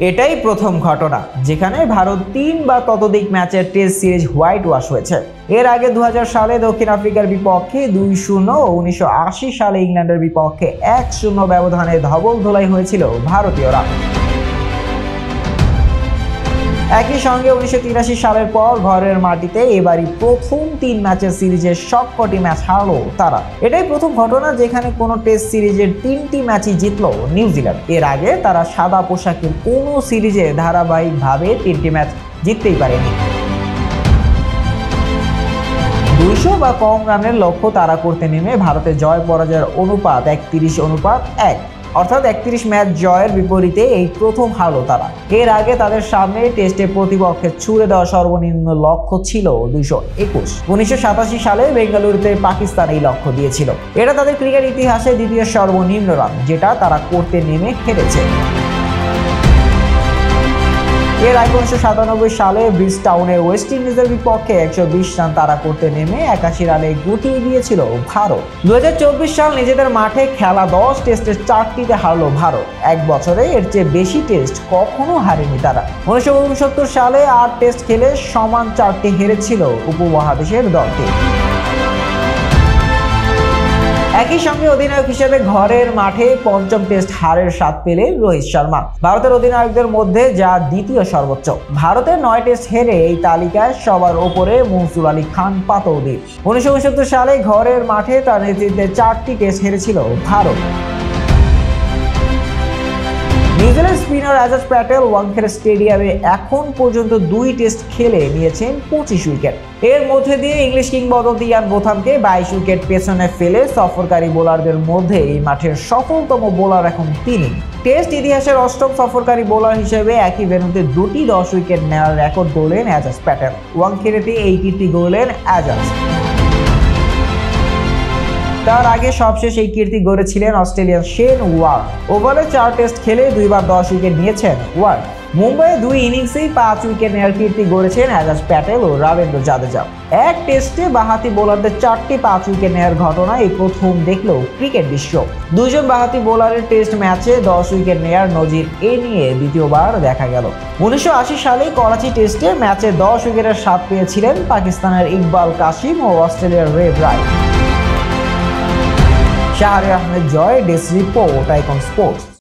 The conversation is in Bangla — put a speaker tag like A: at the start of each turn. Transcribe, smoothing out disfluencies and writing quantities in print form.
A: এটাই প্রথম ঘটনা যেখানে ভারত ৩ বা ততোধিক ম্যাচের টেস্ট সিরিজ হোয়াইট ওয়াশ হয়েছে। এর আগে ২০০০ সালে দক্ষিণ আফ্রিকার বিপক্ষে ২-০ ও ১৯৮০ সালে ইংল্যান্ডের বিপক্ষে ১-০ ব্যবধানে ধবল ধোলাই হয়েছিল ভারতীয়রা। একই সঙ্গে ১৯৮৩ সালের পর ঘরের মাটিতে এবারই প্রথম ৩ ম্যাচের সিরিজের সবকটি ম্যাচ হারলো তারা। এটাই প্রথম ঘটনা যেখানে কোনো টেস্ট সিরিজের ৩টি ম্যাচই জিতলো নিউজিল্যান্ড। এর আগে তারা সাদা পোশাকের কোনো সিরিজে ধারাবাহিকভাবে ৩টি ম্যাচ জিততেই পারেনি। ২০০ বা কম রানের লক্ষ্য তাড়া করতে নেমে ভারতের জয় পরাজয়ের অনুপাত ৩১:১, অর্থাৎ ৩১ ম্যাচ জয়ের বিপরীতে এই প্রথম হারলো তারা। এর আগে তাদের সামনে টেস্টে প্রতিপক্ষের ছুড়ে দেওয়া সর্বনিম্ন লক্ষ্য ছিল ২২১। ১৯৮৭ সালে বেঙ্গালুরুতে পাকিস্তান এই লক্ষ্য দিয়েছিল। এটা তাদের ক্রিকেট ইতিহাসে দ্বিতীয় সর্বনিম্ন রান যেটা তারা করতে নেমে হেরেছে। এর আগে ১৯৯৭ সালে ব্রিজটাউনে ওয়েস্ট ইন্ডিজের বিপক্ষে ১২০ রান তাড়া করতে নেমে ৮১ রানে গুটিয়ে দিয়েছিল ভারত। ২০২৪ সাল নিজেদের মাঠে খেলা ১০ টেস্টের ৪টিতে হারলো ভারত। এক বছরে এর চেয়ে বেশি টেস্ট কখনো হারেনি তারা। ১৯৬৯ সালে ৮ টেস্ট খেলে সমান 4টি হেরেছিল উপমহাদেশের দলটি। একই সঙ্গে অধিনায়ক হিসেবে ঘরের মাঠে পঞ্চম টেস্ট হারের স্বাদ পেলেন রোহিত শর্মা, ভারতের অধিনায়কদের মধ্যে যা দ্বিতীয় সর্বোচ্চ। ভারতের ৯ টেস্ট হেরে এই তালিকায় সবার ওপরে মনসুর আলী খান পাতৌদি। ১৯৬৯ সালে ঘরের মাঠে তার নেতৃত্বে 4টি টেস্ট হেরেছিল ভারত। নিউজিল্যান্ড স্পিনার এজাজ প্যাটেল ওয়াংখেড়ে স্টেডিয়ামে এখন পর্যন্ত 2 টেস্ট খেলে নিয়েছেন 25 উইকেট। এর মধ্যে দিয়ে ইংলিশ কিংবদন্তি ইয়ান বোথামকে 22 উইকেট পেছনে ফেলে সফরকারী বোলারদের মধ্যে এই মাঠের সফলতম বোলার এখন তিনি। টেস্ট ইতিহাসের ৮ম সফরকারী বোলার হিসেবে একই ভেন্যুতে 2টি 10 উইকেট নেওয়ার রেকর্ড গড়লেন এজাজ প্যাটেল। ওয়াংখেড়েতে এই কীর্তি গড়লেন এজাজ। তার আগে সবশেষ এই কীর্তি গড়েছিলেন অস্ট্রেলিয়ার শেন ওয়ার্ন। ওভালে 4 টেস্ট খেলে 2 বার 10 উইকেট নিয়েছেন ওয়ার্ন। মুম্বাইয়ে 2 ইনিংসেই 5 উইকেট নেওয়ার কীর্তি গড়েছেন এজাজ প্যাটেল ও রবীন্দ্র জাদেজা। এক টেস্টে বাঁহাতি বোলারদের 4টি 5 উইকেট নেওয়ার ঘটনা এই প্রথম দেখল ক্রিকেট বিশ্ব। 2 জন বাঁহাতি বোলারের টেস্ট ম্যাচে 10 উইকেট নেওয়ার নজির এ নিয়ে দ্বিতীয়বার দেখা গেল। ১৯৮০ সালে করাচি টেস্টে ম্যাচে 10 উইকেটের স্বাদ পেয়েছিলেন পাকিস্তানের ইকবাল কাসিম ও অস্ট্রেলিয়ার রে ব্রাইট। শাহরিয়ার আহমেদ জয়, ডেস্ক রিপোর্ট, আইকন স্পোর্টস।